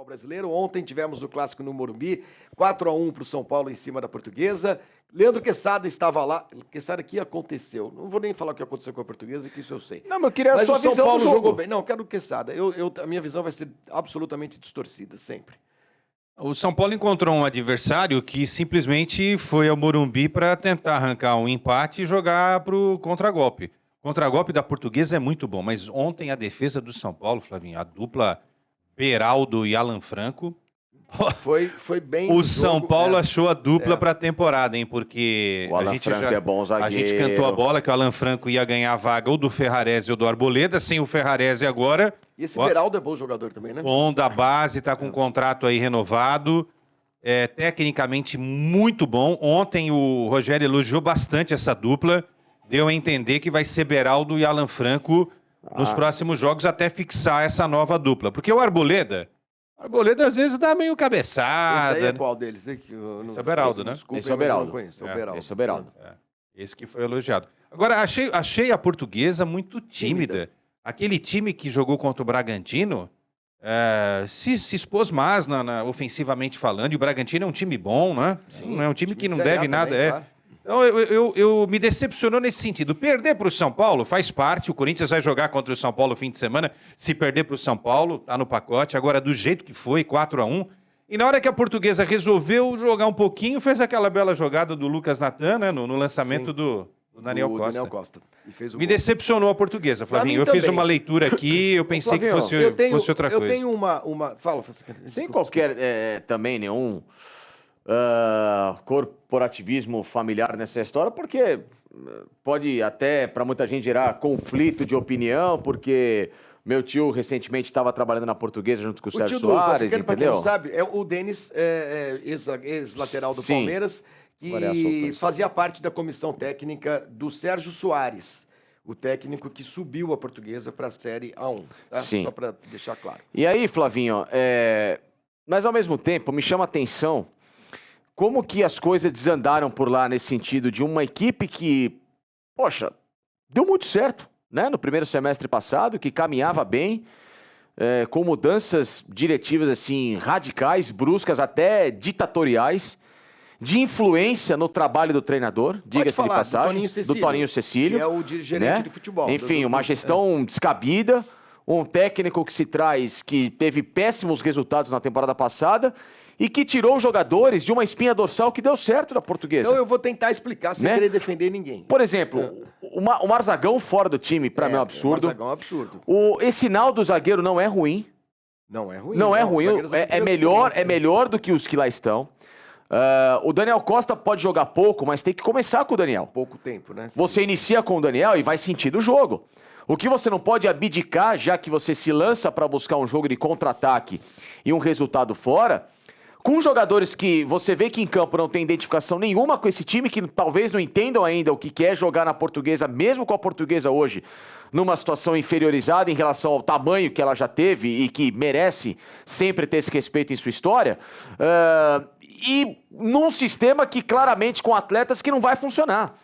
brasileiro. Ontem tivemos o clássico no Morumbi, 4-1 para o São Paulo em cima da Portuguesa. Leandro Quesada estava lá. Quesada, o que aconteceu? Não vou nem falar o que aconteceu com a Portuguesa, que isso eu sei. Não, mas eu queria a sua o São visão Paulo do jogo. jogou bem. Não, eu quero o Quesada. A minha visão vai ser absolutamente distorcida, sempre. O São Paulo encontrou um adversário que simplesmente foi ao Morumbi para tentar arrancar um empate e jogar para o contragolpe. O contragolpe da Portuguesa é muito bom, mas ontem a defesa do São Paulo, Flavinho, a dupla Beraldo e Alan Franco... Foi bem. O São Paulo achou a dupla para a temporada, hein? Porque o Alan Franco é bom zagueiro. A gente cantou a bola que o Alan Franco ia ganhar a vaga ou do Ferrarese ou do Arboleda, sem o Ferrarese agora. E esse Beraldo é bom jogador também, né? Bom da base, tá com um contrato aí renovado. Tecnicamente muito bom. Ontem o Rogério elogiou bastante essa dupla. Deu a entender que vai ser Beraldo e Alan Franco nos próximos jogos até fixar essa nova dupla. Porque o Arboleda às vezes dá meio cabeçada. Esse aí é qual deles? Esse é o Beraldo, né? Esse é o Beraldo. Esse é o Beraldo. Esse que foi elogiado. Agora, achei a Portuguesa muito tímida. Aquele time que jogou contra o Bragantino se expôs mais ofensivamente falando. E o Bragantino é um time bom, né? Sim, é um time que não deve nada. Também, claro. Então, eu me decepcionou nesse sentido. Perder para o São Paulo faz parte. O Corinthians vai jogar contra o São Paulo no fim de semana. Se perder para o São Paulo, tá no pacote. Agora, do jeito que foi, 4-1. E na hora que a Portuguesa resolveu jogar um pouquinho, fez aquela bela jogada do Lucas Natan, né? No lançamento do Daniel Costa. E fez o me gol. Decepcionou a Portuguesa, Flavinho. Eu também. fiz uma leitura aqui, eu pensei Flavinho, que fosse outra coisa. Eu tenho uma... Fala, Sem qualquer também nenhum corporativismo familiar nessa história, porque pode até para muita gente gerar conflito de opinião, porque meu tio recentemente estava trabalhando na Portuguesa junto com o Sérgio Soares, entendeu? Pra quem não sabe, é o Denis, ex-lateral do Palmeiras, que fazia parte da comissão técnica do Sérgio Soares, o técnico que subiu a Portuguesa para a Série A1. Tá? Sim. Só para deixar claro. E aí, Flavinho, mas ao mesmo tempo me chama a atenção como que as coisas desandaram por lá nesse sentido de uma equipe que, poxa, deu muito certo, né? No primeiro semestre passado, que caminhava bem, com mudanças diretivas assim radicais, bruscas, até ditatoriais, de influência no trabalho do treinador, diga-se de passagem, do Toninho Cecílio, que é o gerente de futebol. Enfim, uma gestão descabida, um técnico que se traz, que teve péssimos resultados na temporada passada e que tirou os jogadores de uma espinha dorsal que deu certo na Portuguesa. Então eu vou tentar explicar sem querer defender ninguém. Por exemplo, o Marzagão fora do time, pra mim é um absurdo. O Marzagão é um absurdo. Esse Naldo zagueiro não é ruim. Não é ruim. Não é ruim, é melhor do que os que lá estão. O Daniel Costa pode jogar pouco, mas tem que começar com o Daniel. Pouco tempo, né? Você inicia com o Daniel e vai sentir o jogo. O que você não pode abdicar, já que você se lança para buscar um jogo de contra-ataque e um resultado fora, com jogadores que você vê que em campo não tem identificação nenhuma com esse time, que talvez não entendam ainda o que é jogar na Portuguesa, mesmo com a Portuguesa hoje, numa situação inferiorizada em relação ao tamanho que ela já teve e que merece sempre ter esse respeito em sua história, e num sistema que claramente com atletas que não vai funcionar.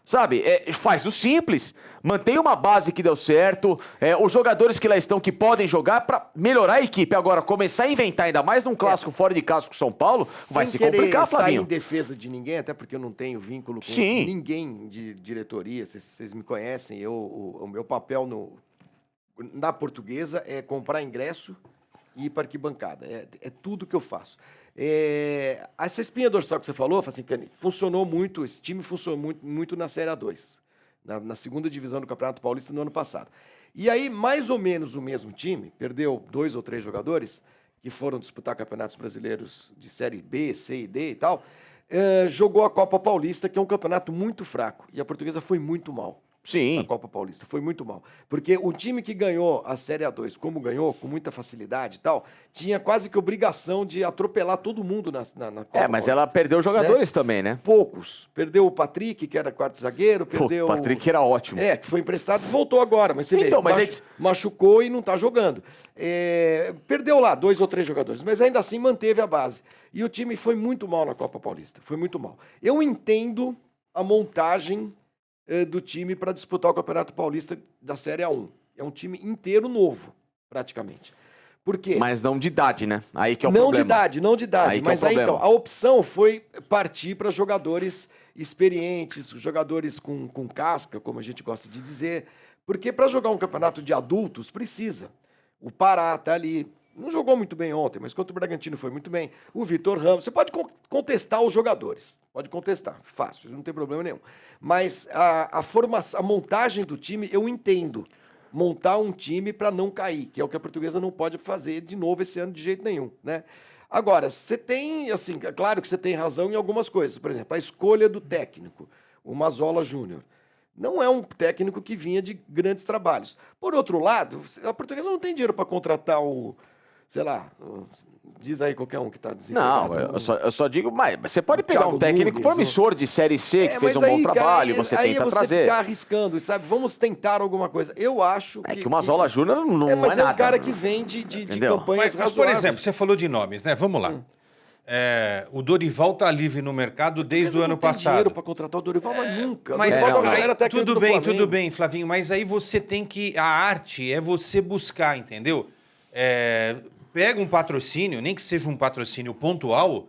Sabe, faz o simples, mantém uma base que deu certo, os jogadores que lá estão que podem jogar para melhorar a equipe. Agora, começar a inventar ainda mais num clássico fora de casa com o São Paulo, vai se complicar, Flavinho. Sem em defesa de ninguém, até porque eu não tenho vínculo com ninguém de diretoria, vocês me conhecem, o meu papel na Portuguesa é comprar ingresso e ir para arquibancada, é tudo que eu faço. Essa espinha dorsal que você falou, assim, funcionou muito, esse time funcionou muito na Série A2, na segunda divisão do Campeonato Paulista no ano passado. E aí, mais ou menos o mesmo time, perdeu 2 ou 3 jogadores que foram disputar campeonatos brasileiros de Série B, C e D e tal, jogou a Copa Paulista, que é um campeonato muito fraco, e a Portuguesa foi muito mal. Sim. Na Copa Paulista, foi muito mal. Porque o time que ganhou a Série A2, como ganhou, com muita facilidade e tal, tinha quase que obrigação de atropelar todo mundo na Copa mas Paulista. ela perdeu jogadores também, né? Poucos. Perdeu o Patrick, que era quarto zagueiro, perdeu... O Patrick era ótimo. Que foi emprestado e voltou agora, mas você machucou e não tá jogando. Perdeu lá 2 ou 3 jogadores, mas ainda assim manteve a base. E o time foi muito mal na Copa Paulista, foi muito mal. Eu entendo a montagem do time para disputar o Campeonato Paulista da Série A1. É um time inteiro novo, praticamente. Por quê? Mas não de idade, né? Aí que é o não problema. Não de idade. Aí que mas é o aí, problema. então, a opção foi partir para jogadores experientes, jogadores com casca, como a gente gosta de dizer. Porque para jogar um campeonato de adultos, precisa. O Pará tá ali. Não jogou muito bem ontem, mas contra o Bragantino foi muito bem. O Vitor Ramos. Você pode contestar os jogadores. Pode contestar. Fácil, não tem problema nenhum. Mas a formação, a montagem do time, eu entendo. Montar um time para não cair, que é o que a Portuguesa não pode fazer de novo esse ano de jeito nenhum, né? Agora, você tem, assim, claro que você tem razão em algumas coisas. Por exemplo, a escolha do técnico, o Mazzola Júnior. Não é um técnico que vinha de grandes trabalhos. Por outro lado, a Portuguesa não tem dinheiro para contratar sei lá, diz aí qualquer um que está desempregado. Não, eu só digo, mas você pode pegar Thiago um técnico Nunes, promissor de Série C que fez um bom trabalho, você tenta trazer. Ficar arriscando, sabe? Vamos tentar alguma coisa. Eu acho que o Mazzola Júnior não é nada. Mas é um cara que vem de campanhas mas, por exemplo, você falou de nomes, né? Vamos lá. O Dorival tá livre no mercado desde o ano passado. Não tem dinheiro para contratar o Dorival, mas nunca. Mas tudo bem, Flavinho, mas aí você tem que... A arte é você buscar, entendeu? Pega um patrocínio, nem que seja um patrocínio pontual,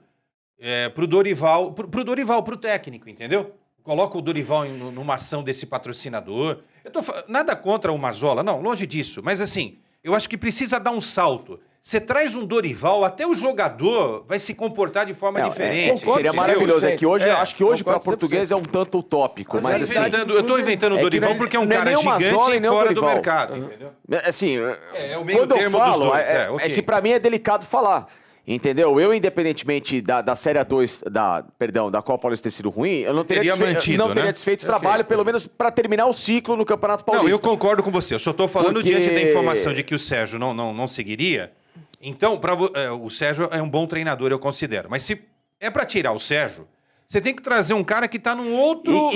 pro Dorival, pro técnico, entendeu? Coloca o Dorival numa ação desse patrocinador. Nada contra o Mazzola, não, longe disso. Mas assim, eu acho que precisa dar um salto. Você traz um Dorival, até o jogador vai se comportar de forma diferente. Seria maravilhoso. Acho que hoje para a Portuguesa é um tanto utópico. Mas assim, eu estou inventando o Dorival porque é um cara gigante e fora do mercado. Entendeu? Assim, o meio quando eu falo, dos dois, é que para mim é delicado falar. Entendeu? Eu, independentemente da Série A2, da Copa Paulista ter sido ruim, eu não teria desfeito o trabalho, pelo menos para terminar o ciclo no Campeonato Paulista. Não, eu concordo com você. Eu só estou falando diante da informação de que o Sérgio não seguiria. Então, o Sérgio é um bom treinador, eu considero. Mas se é para tirar o Sérgio, você tem que trazer um cara que está num outro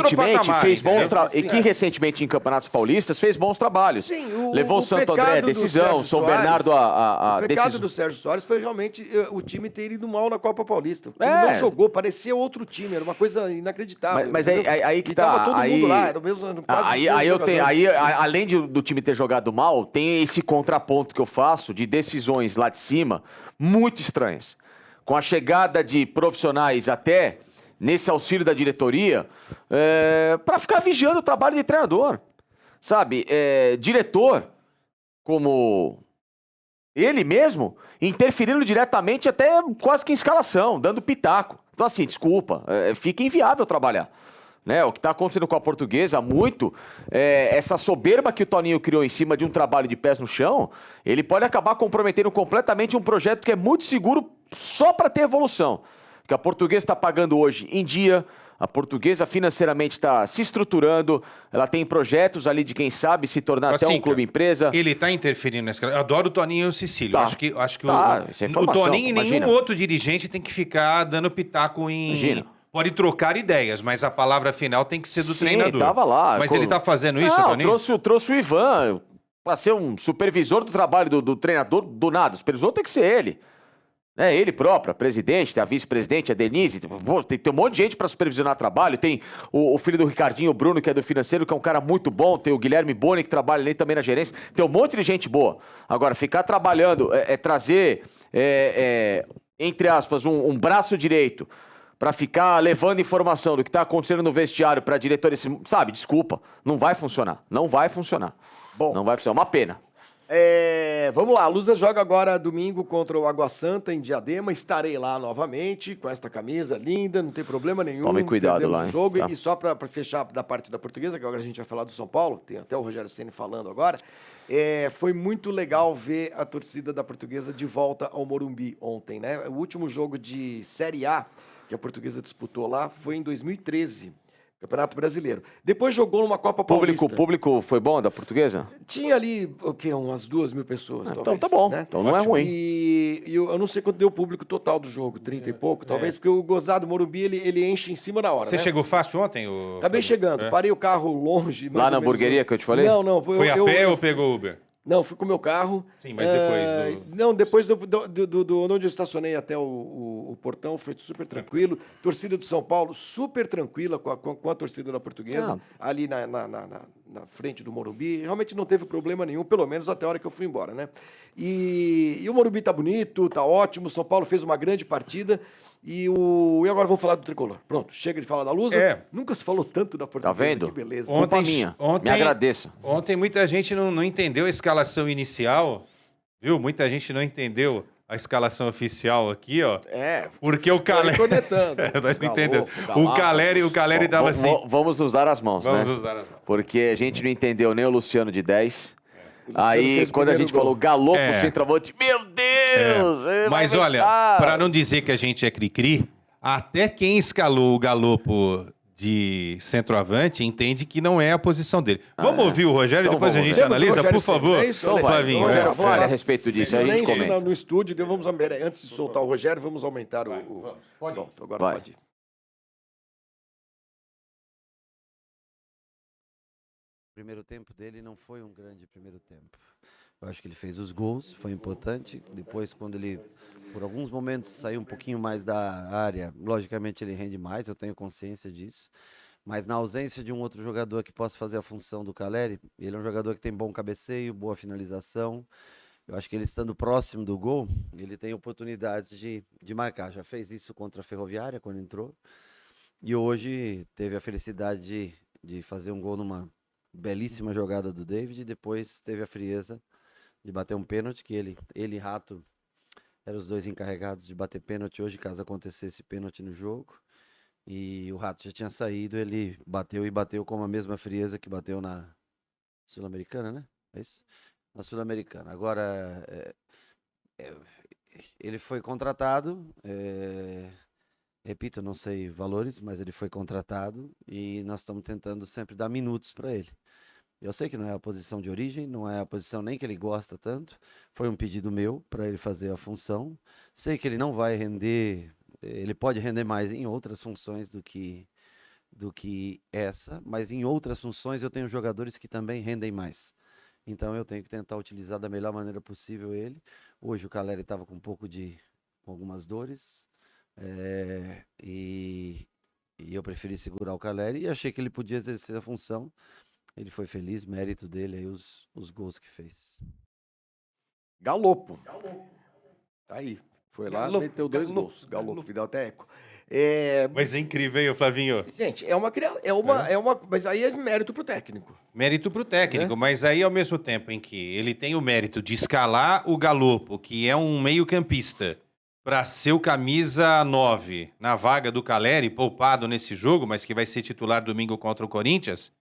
patamar. Que recentemente em Campeonatos Paulistas fez bons trabalhos. Sim, levou o Santo André à decisão, São Bernardo a decisão. O pecado do Sérgio Soares foi realmente o time ter ido mal na Copa Paulista. O time não jogou, parecia outro time, era uma coisa inacreditável. Mas aí que tá. Tava todo mundo lá, era o mesmo além do time ter jogado mal, tem esse contraponto que eu faço de decisões lá de cima muito estranhas. Com a chegada de profissionais até nesse auxílio da diretoria, para ficar vigiando o trabalho de treinador. Sabe, diretor, como ele mesmo, interferindo diretamente até quase que em escalação, dando pitaco. Então assim, desculpa, fica inviável trabalhar. Né, o que está acontecendo com a Portuguesa muito, essa soberba que o Toninho criou em cima de um trabalho de pés no chão, ele pode acabar comprometendo completamente um projeto que é muito seguro só para ter evolução. Que a Portuguesa está pagando hoje em dia, a Portuguesa financeiramente está se estruturando, ela tem projetos ali de quem sabe se tornar até um clube empresa. Ele está interferindo nessa... Eu adoro o Toninho e o Cecílio. Tá. Acho que o Toninho e nenhum outro dirigente tem que ficar dando pitaco em... Imagina. Pode trocar ideias, mas a palavra final tem que ser do treinador. Tava lá. Mas ele está fazendo isso, Toninho? Trouxe o Ivan para ser um supervisor do trabalho do treinador do nada. O supervisor tem que ser ele. Ele próprio, a presidente, a vice-presidente, a Denise. Tem um monte de gente para supervisionar trabalho. Tem o filho do Ricardinho, o Bruno, que é do financeiro, que é um cara muito bom. Tem o Guilherme Boni, que trabalha ali também na gerência. Tem um monte de gente boa. Agora, ficar trabalhando, trazer, entre aspas, um braço direito para ficar levando informação do que está acontecendo no vestiário para diretores, sabe, desculpa, não vai funcionar. Não vai funcionar. Bom, não vai funcionar. Uma pena. Vamos lá, a Lusa joga agora domingo contra o Água Santa em Diadema. Estarei lá novamente com esta camisa linda, não tem problema nenhum. Tome cuidado lá, hein? Jogo. Tá. E só para fechar da parte da Portuguesa, que agora a gente vai falar do São Paulo, tem até o Rogério Ceni falando agora. Foi muito legal ver a torcida da Portuguesa de volta ao Morumbi ontem, né? O último jogo de Série A que a Portuguesa disputou lá foi em 2013. Campeonato Brasileiro. Depois jogou numa Copa Paulista. O público foi bom da Portuguesa? Tinha ali, umas 2.000 pessoas, talvez. Então tá bom, né? Então não é ruim. E eu não sei quanto deu o público total do jogo, 30 e pouco, talvez, porque o gozado Morumbi, ele enche em cima da hora, Você chegou fácil ontem? Acabei chegando, parei o carro longe. Lá na hamburgueria que eu te falei? Não. Foi a pé ou pegou Uber? Não, fui com o meu carro. Sim, mas depois Não, depois do onde eu estacionei até o portão, foi super tranquilo. Torcida do São Paulo, super tranquila com a torcida da Portuguesa. Ali na frente do Morumbi, realmente não teve problema nenhum, pelo menos até a hora que eu fui embora, né? E o Morumbi tá bonito, tá ótimo, o São Paulo fez uma grande partida, e agora vamos falar do Tricolor. Pronto, chega de falar da Lusa. Nunca se falou tanto da Portuguesa, Tá vendo? que beleza. Culpa minha. Me agradeça. Ontem muita gente não entendeu a escalação inicial, viu? Muita gente não entendeu a escalação oficial aqui, ó. Porque o Caleri... Nós não entendemos. O Caleri tava assim... Vamos nos dar as mãos, né? Vamos usar as mãos. Porque a gente não entendeu nem o Luciano de 10. Aí, quando a gente falou Galopo, centroavante, meu Deus! Mas olha, para não dizer que a gente é cri-cri, até quem escalou o Galopo de centroavante entende que não é a posição dele. Vamos ouvir o Rogério, então, depois a gente analisa, por favor. Então, Flavinho, Rogério, fale a respeito disso, aí a gente comenta. No estúdio, antes de soltar o Rogério, vamos aumentar Pode ir. Agora pode ir. O primeiro tempo dele não foi um grande primeiro tempo. Eu acho que ele fez os gols, foi importante. Depois, quando ele, por alguns momentos, saiu um pouquinho mais da área, logicamente ele rende mais, eu tenho consciência disso. Mas na ausência de um outro jogador que possa fazer a função do Caleri, ele é um jogador que tem bom cabeceio, boa finalização. Eu acho que ele estando próximo do gol, ele tem oportunidades de marcar. Já fez isso contra a Ferroviária, quando entrou. E hoje teve a felicidade de fazer um gol numa belíssima jogada do David, e depois teve a frieza de bater um pênalti, que ele e Rato eram os dois encarregados de bater pênalti hoje, caso acontecesse pênalti no jogo. E o Rato já tinha saído, ele bateu com a mesma frieza que bateu na Sul-Americana, né? É isso? Na Sul-Americana. Agora, ele foi contratado, repito, não sei valores, mas ele foi contratado e nós estamos tentando sempre dar minutos para ele. Eu sei que não é a posição de origem, não é a posição nem que ele gosta tanto. Foi um pedido meu para ele fazer a função. Sei que ele não vai render, ele pode render mais em outras funções do que essa, mas em outras funções eu tenho jogadores que também rendem mais. Então eu tenho que tentar utilizar da melhor maneira possível ele. Hoje o Caleri estava com com algumas dores, e eu preferi segurar o Caleri e achei que ele podia exercer a função. Ele foi feliz, mérito dele aí os gols que fez. Galopo. Tá aí. Foi lá, meteu 2 gols. Galopo, que deu até eco. Mas é incrível, hein, Flavinho? Gente, mas aí é mérito pro técnico. Mérito pro técnico, mas aí ao mesmo tempo em que ele tem o mérito de escalar o Galopo, que é um meio-campista, para ser o camisa 9 na vaga do Caleri, poupado nesse jogo, mas que vai ser titular domingo contra o Corinthians,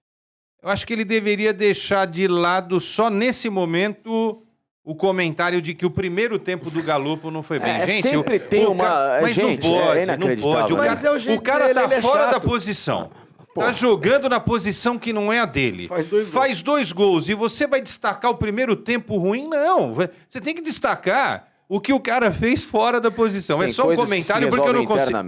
eu acho que ele deveria deixar de lado só nesse momento o comentário de que o primeiro tempo do Galopo não foi bem. Gente, sempre tem uma... Mas gente, não pode. O cara tá fora da posição. Tá jogando na posição que não é a dele. Faz 2 gols. E você vai destacar o primeiro tempo ruim? Não. Você tem que destacar o que o cara fez fora da posição. É só um comentário porque eu não consigo.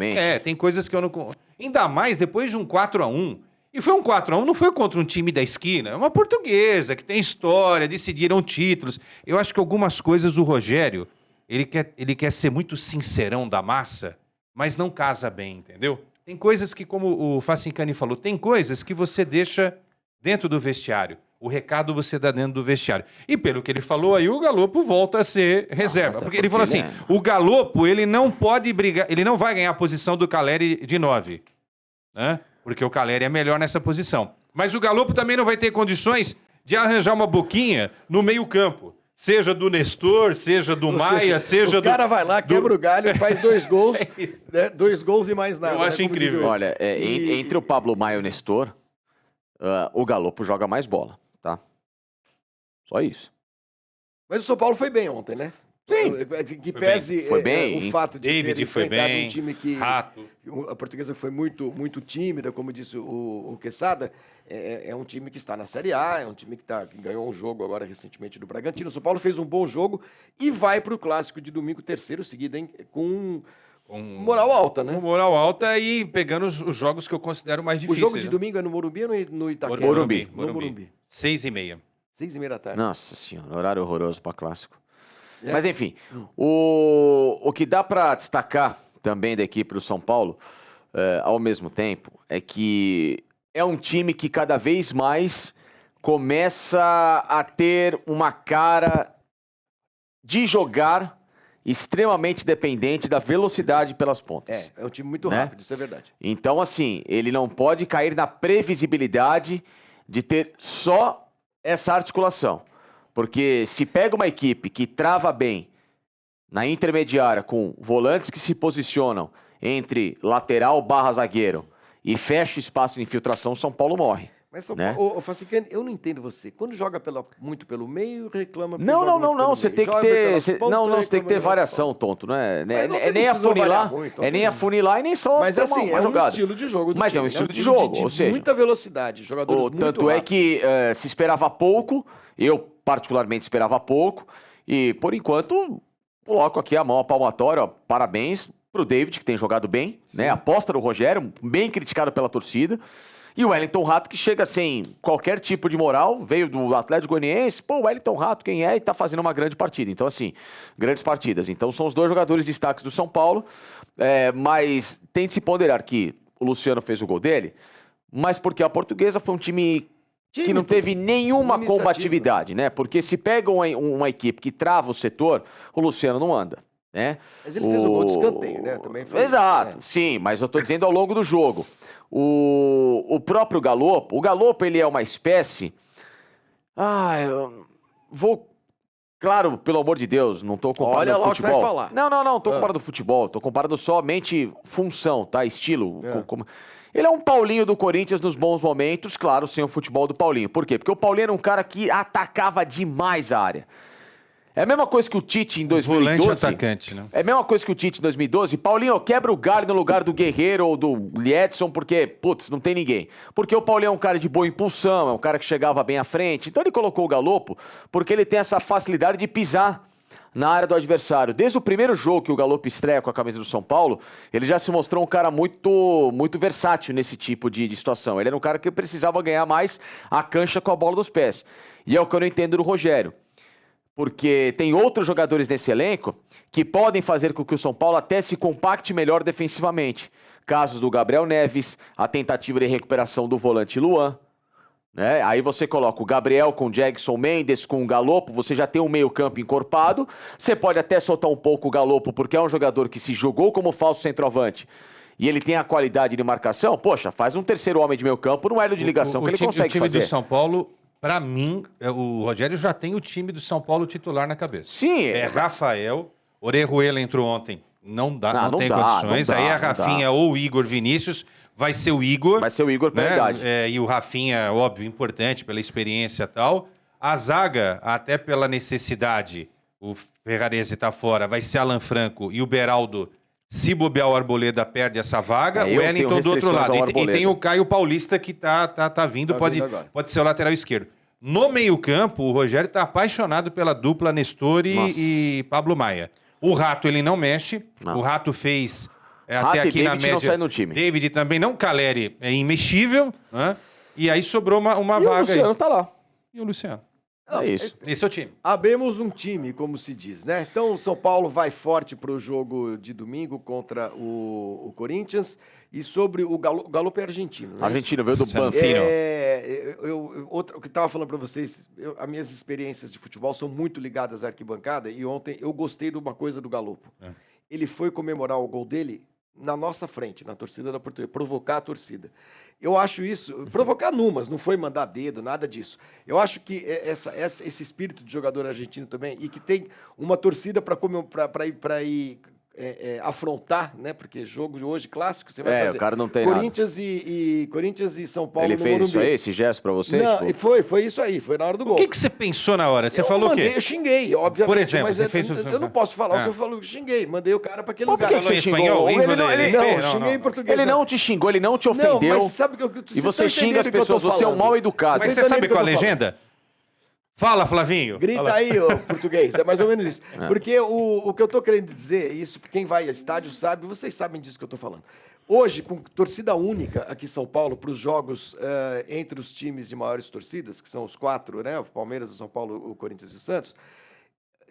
Tem coisas que eu não... Ainda mais depois de um 4-1. E foi um 4-1, não foi contra um time da esquina. É uma Portuguesa que tem história, decidiram títulos. Eu acho que algumas coisas o Rogério, ele quer ser muito sincerão da massa, mas não casa bem, entendeu? Tem coisas que, como o Facincani falou, tem coisas que você deixa dentro do vestiário. O recado você dá dentro do vestiário. E pelo que ele falou aí, o Galopo volta a ser reserva. Porque ele falou assim, o Galopo, ele não pode brigar, ele não vai ganhar a posição do Caleri de 9, né? Porque o Caleri é melhor nessa posição. Mas o Galopo também não vai ter condições de arranjar uma boquinha no meio-campo. Seja do Nestor, seja do Maia, seja do... O cara vai lá, quebra o galho, faz 2 gols, 2 gols e mais nada. Eu acho incrível. Olha, entre o Pablo Maia e o Nestor, o Galopo joga mais bola, tá? Só isso. Mas o São Paulo foi bem ontem, né? Sim. Que pese foi bem. O fato de David ter foi bem, um time que... Rato. A Portuguesa foi muito, muito tímida, como disse o Quesada. É um time que está na Série A, é um time que ganhou um jogo agora recentemente do Bragantino. O São Paulo fez um bom jogo e vai para o Clássico de domingo, 3º seguido, hein? Com moral alta, né? Com moral alta e pegando os jogos que eu considero mais difíceis. O jogo de domingo é no Morumbi ou no Itaquera? Morumbi. No Morumbi. 6h30. 6h30 da tarde. Nossa senhora, horário horroroso para Clássico. Mas enfim, o que dá para destacar também da equipe do São Paulo, ao mesmo tempo, é que é um time que cada vez mais começa a ter uma cara de jogar extremamente dependente da velocidade pelas pontas. É um time muito né? rápido, isso é verdade. Então, assim, ele não pode cair na previsibilidade de ter só essa articulação. Porque se pega uma equipe que trava bem na intermediária com volantes que se posicionam entre lateral / zagueiro e fecha espaço de infiltração, São Paulo morre. Mas, São né? Paulo, Facicani, eu não entendo você. Quando joga muito pelo meio, reclama... Não. Você tem que ter... Você tem que ter variação, tonto. Não é nem afunilar, nem afunilar e nem só mas assim, uma jogada. Um estilo de jogo do Mas time, é um estilo né? de jogo, de ou seja... muita velocidade, jogadores muito tanto é que se esperava pouco, eu particularmente esperava pouco, e por enquanto coloco aqui a mão à palmatória, ó, parabéns pro David, que tem jogado bem, né? Aposta do Rogério, bem criticado pela torcida. E o Wellington Rato, que chega sem qualquer tipo de moral, veio do Atlético Goianiense, o Wellington Rato, quem é? E tá fazendo uma grande partida. Então, assim, grandes partidas. Então, são os 2 jogadores destaques do São Paulo, mas tem de se ponderar que o Luciano fez o gol dele, mas porque a Portuguesa foi um time que não teve nenhuma combatividade, né? Porque se pega uma equipe que trava o setor, o Luciano não anda, né? Mas ele fez o gol de escanteio, né? Também foi Exato, sim, mas eu tô dizendo ao longo do jogo. O próprio Galopo, ele é uma espécie... eu vou... Claro, pelo amor de Deus, não tô comparando Olha lá o que futebol. você vai falar. Não tô comparando futebol, tô comparando somente função, tá? Estilo. Ele é um Paulinho do Corinthians nos bons momentos, claro, sem o futebol do Paulinho. Por quê? Porque o Paulinho era um cara que atacava demais a área. É a mesma coisa que o Tite em 2012. Volante atacante, né? É a mesma coisa que o Tite em 2012. Paulinho, quebra o galho no lugar do Guerreiro ou do Liedson, porque, putz, não tem ninguém. Porque o Paulinho é um cara de boa impulsão, é um cara que chegava bem à frente. Então ele colocou o Galopo porque ele tem essa facilidade de pisar na área do adversário. Desde o primeiro jogo que o Galopo estreia com a camisa do São Paulo, ele já se mostrou um cara muito versátil nesse tipo de situação. Ele era um cara que precisava ganhar mais a cancha com a bola dos pés. E é o que eu não entendo do Rogério. Porque tem outros jogadores nesse elenco que podem fazer com que o São Paulo até se compacte melhor defensivamente. Casos do Gabriel Neves, a tentativa de recuperação do volante Luan. Né? Aí você coloca o Gabriel com o Jackson Mendes, com o Galopo, você já tem um meio campo encorpado. Você pode até soltar um pouco o Galopo, porque é um jogador que se jogou como falso centroavante. E ele tem a qualidade de marcação. Poxa, faz um terceiro homem de meio campo no elo de ligação que ele consegue fazer. O time do São Paulo... Pra mim, o Rogério já tem o time do São Paulo titular na cabeça. Sim. É Rafael, Orejuela entrou ontem, não tem dá, condições. não dá, Aí a Rafinha ou o Igor Vinícius, vai ser o Igor. Vai ser o Igor, né? verdade. E o Rafinha, óbvio, importante pela experiência e tal. A zaga, até pela necessidade, o Ferrarese tá fora, vai ser Alan Franco e o Beraldo. Se bobear o Arboleda, perde essa vaga. O Wellington do outro lado. E tem o Caio Paulista que tá vindo, pode ser o lateral esquerdo. No meio-campo, o Rogério tá apaixonado pela dupla Nestor e Pablo Maia. O Rato, ele não mexe. O Rato fez até aqui na média. Não sai no time. David também não. Caleri é imexível. Né? E aí sobrou uma vaga. E o Luciano tá lá. E o Luciano. É isso. Esse é o time. Abemos um time, como se diz, né? Então, o São Paulo vai forte para o jogo de domingo contra o Corinthians. E sobre o Galopo é argentino, né? Argentino, veio do Banfino. O que estava falando para vocês, as minhas experiências de futebol são muito ligadas à arquibancada. E ontem eu gostei de uma coisa do Galopo. Ele foi comemorar o gol dele na nossa frente, na torcida da Portuguesa, provocar a torcida. Eu acho isso, provocar numas, não foi mandar dedo, nada disso. Eu acho que esse espírito de jogador argentino também, e que tem uma torcida para ir afrontar, né? Porque jogo de hoje, clássico, você vai fazer. O cara não tem Corinthians nada. Corinthians e São Paulo Ele no fez Morumbi. isso aí, esse gesto pra você? Não, tipo... foi isso aí, foi na hora do gol. O que você pensou na hora? Você falou o quê? Eu xinguei, obviamente. Por exemplo, mas você fez eu não posso falar o que eu falo, xinguei. Mandei o cara para aquele Mas lugar. por que você xingou? Xinguei em português. Ele não te xingou, ele não te ofendeu. Não, mas sabe que e você xinga as pessoas, você é um mal educado. Mas você sabe qual a legenda? Fala, Flavinho. Grita aí, ô português. É mais ou menos isso. Porque o que eu tô querendo dizer, isso quem vai a estádio sabe, vocês sabem disso que eu tô falando. Hoje, com torcida única aqui em São Paulo, para os jogos entre os times de maiores torcidas, que são os 4, né? O Palmeiras, o São Paulo, o Corinthians e o Santos.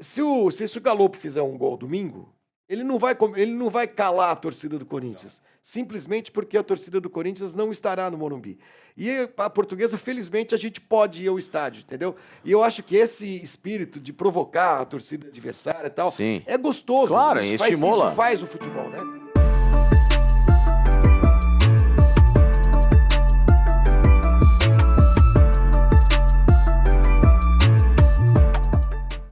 Se o Galopo fizer um gol domingo, Ele não vai calar a torcida do Corinthians, simplesmente porque a torcida do Corinthians não estará no Morumbi. E a Portuguesa, felizmente, a gente pode ir ao estádio, entendeu? E eu acho que esse espírito de provocar a torcida adversária e tal Sim. é gostoso. Claro, isso estimula. Isso faz o futebol, né?